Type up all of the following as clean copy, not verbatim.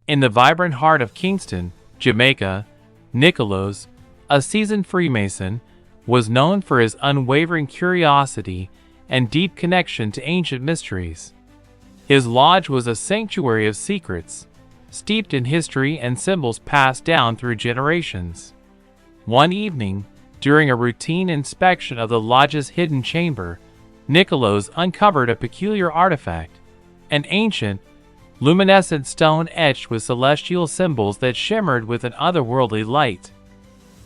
In the vibrant heart of Kingston, Jamaica, Nicholas, a seasoned Freemason, was known for his unwavering curiosity and deep connection to ancient mysteries. His lodge was a sanctuary of secrets, steeped in history and symbols passed down through generations. One evening, during a routine inspection of the lodge's hidden chamber, Nicholas uncovered a peculiar artifact, an ancient, luminescent stone etched with celestial symbols that shimmered with an otherworldly light.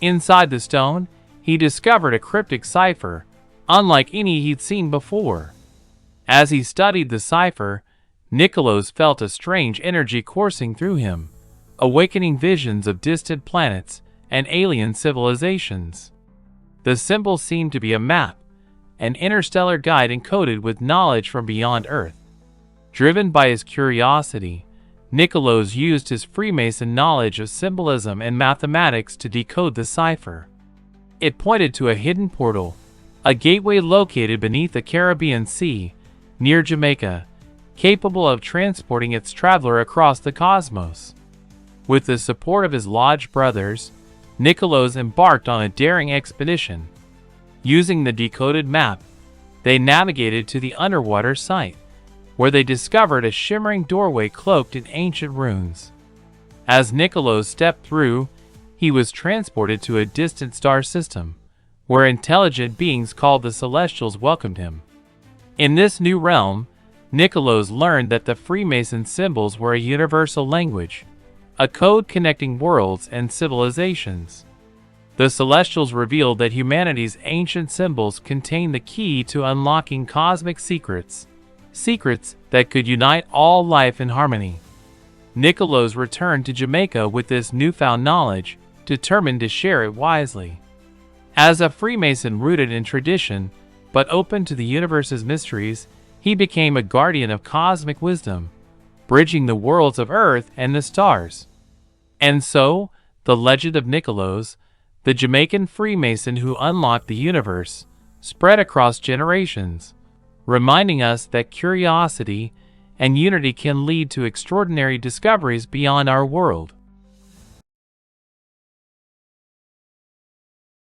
Inside the stone, he discovered a cryptic cipher, unlike any he'd seen before. As he studied the cipher, Nicholas felt a strange energy coursing through him, awakening visions of distant planets and alien civilizations. The symbol seemed to be a map, an interstellar guide encoded with knowledge from beyond Earth. Driven by his curiosity, Nicholas used his Freemason knowledge of symbolism and mathematics to decode the cipher. It pointed to a hidden portal, a gateway located beneath the Caribbean Sea, near Jamaica, capable of transporting its traveler across the cosmos. With the support of his lodge brothers, Nicholas embarked on a daring expedition. Using the decoded map, they navigated to the underwater site, where they discovered a shimmering doorway cloaked in ancient runes. As Nicholas stepped through, he was transported to a distant star system, where intelligent beings called the Celestials welcomed him. In this new realm, Nicholas learned that the Freemason symbols were a universal language, a code connecting worlds and civilizations. The Celestials revealed that humanity's ancient symbols contained the key to unlocking cosmic secrets, secrets that could unite all life in harmony. Nicholas returned to Jamaica with this newfound knowledge, determined to share it wisely. As a Freemason rooted in tradition, but open to the universe's mysteries, he became a guardian of cosmic wisdom, bridging the worlds of Earth and the stars. And so, the legend of Nicholas, the Jamaican Freemason who unlocked the universe, spread across generations, reminding us that curiosity and unity can lead to extraordinary discoveries beyond our world.